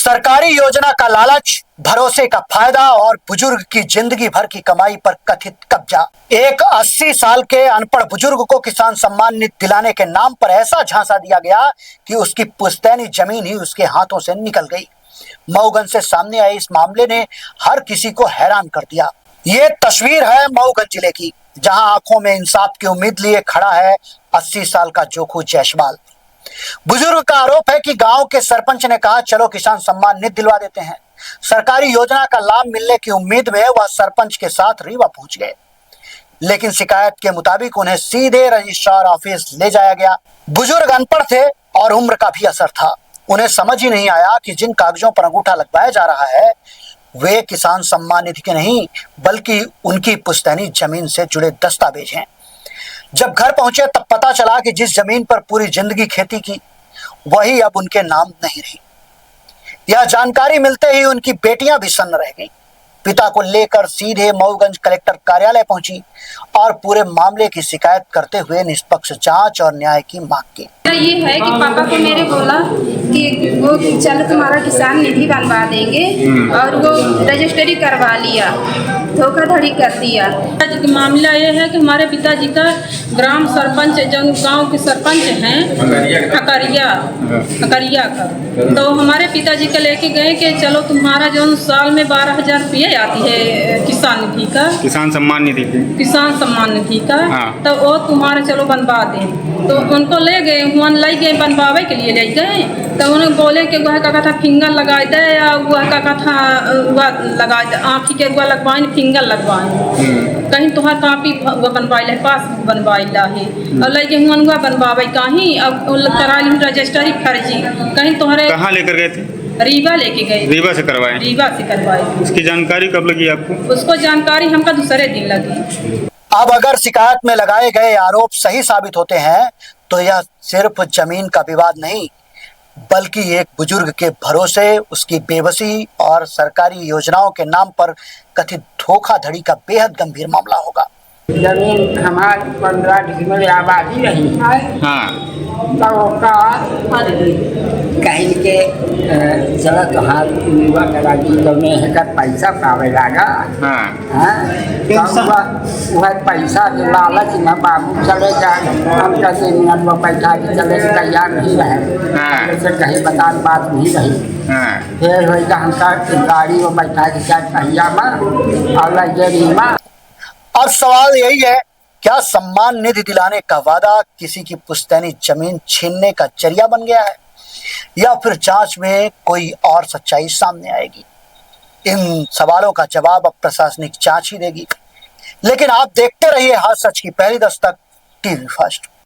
सरकारी योजना का लालच, भरोसे का फायदा और बुजुर्ग की जिंदगी भर की कमाई पर कथित कब्जा। एक 80 साल के अनपढ़ बुजुर्ग को किसान सम्मान निधि दिलाने के नाम पर ऐसा झांसा दिया गया कि उसकी पुश्तैनी जमीन ही उसके हाथों से निकल गई। मऊगंज से सामने आए इस मामले ने हर किसी को हैरान कर दिया। ये तस्वीर है मऊगंज जिले की, जहां आंखों में इंसाफ की उम्मीद लिए खड़ा है 80 साल का जोखू जायसवाल। बुजुर्ग का आरोप है कि गांव के सरपंच ने कहा चलो किसान सम्मान निधि दिलवा देते हैं। सरकारी योजना का लाभ मिलने की उम्मीद में वह सरपंच के साथ रीवा पहुंच गए, लेकिन शिकायत के मुताबिक उन्हें सीधे रजिस्ट्रार ऑफिस ले जाया गया। बुजुर्ग अनपढ़ थे और उम्र का भी असर था। उन्हें समझ ही नहीं आया कि जिन कागजों पर अंगूठा लगवाया जा रहा है वे किसान सम्मान निधि के नहीं बल्कि उनकी पुश्तैनी जमीन से जुड़े दस्तावेज हैं। जब घर पहुंचे तब पता चला कि जिस जमीन पर पूरी जिंदगी खेती की वही अब उनके नाम नहीं रही। यह जानकारी मिलते ही उनकी बेटियां भी सन्न रह गईं। पिता को लेकर सीधे मऊगंज कलेक्टर कार्यालय पहुंची और पूरे मामले की शिकायत करते हुए निष्पक्ष जांच और न्याय की मांग की। ये है कि पापा को मेरे बोला कि वो चलो तुम्हारा किसान निधि बनवा देंगे और वो रजिस्ट्री करवा लिया, धोखाधड़ी कर दिया। मामला ये है कि हमारे पिताजी का ग्राम सरपंच जो गांव के सरपंच हैं अकरिया का, तो हमारे पिताजी का लेके गए कि चलो तुम्हारा जो साल में 12,000 रुपये आती है किसान निधि का, किसान सम्मान निधि का हाँ। तो वो तुम्हारा चलो बनवा दें। तो उनको ले गए, वहाँ ले गए बनवावे के लिए ले गए। तो उन्हें बोले कि वह का था फिंगर लगा दे या वह का था वह लगा दे, आँखी के वह लगवाए फिंगर लगवाए, कहीं तुम्हार कापी वह बनवाइल है, पास बनवाइल है और ले गए वह बनवावे कहीं अब करा ली रजिस्ट्री फर्जी कहीं तुम्हारे। कहाँ लेकर गए थे? रीवा लेके गए। रीवा से करवाए। उसकी जानकारी कब लगी आपको? उसको जानकारी हमका दूसरे दिन लगी। अब अगर शिकायत में लगाए गए आरोप सही साबित होते हैं तो यह सिर्फ जमीन का विवाद नहीं बल्कि एक बुजुर्ग के भरोसे, उसकी बेबसी और सरकारी योजनाओं के नाम पर कथित धोखाधड़ी का बेहद गंभीर मामला होगा। जमीन हमारी 15 डिसमिल आबादी रही है हाँ। तो कहीं के चला तो हाथ युवा करा दी तो कर पैसा पावे लगा वह पैसा के लालच में बाबू चले जाए हम कहते मिनट में पैसा के चले से तैयार नहीं रहे जैसे कहीं बता बात नहीं रही। फिर वही हमका गाड़ी में बैठा के चाहे पहिया में और रीमा। अब सवाल यही है, क्या सम्मान निधि दिलाने का वादा किसी की पुश्तैनी जमीन छीनने का जरिया बन गया है या फिर जांच में कोई और सच्चाई सामने आएगी? इन सवालों का जवाब अब प्रशासनिक जांच ही देगी। लेकिन आप देखते रहिए हाथ सच की पहली दस्तक टीवी फर्स्ट।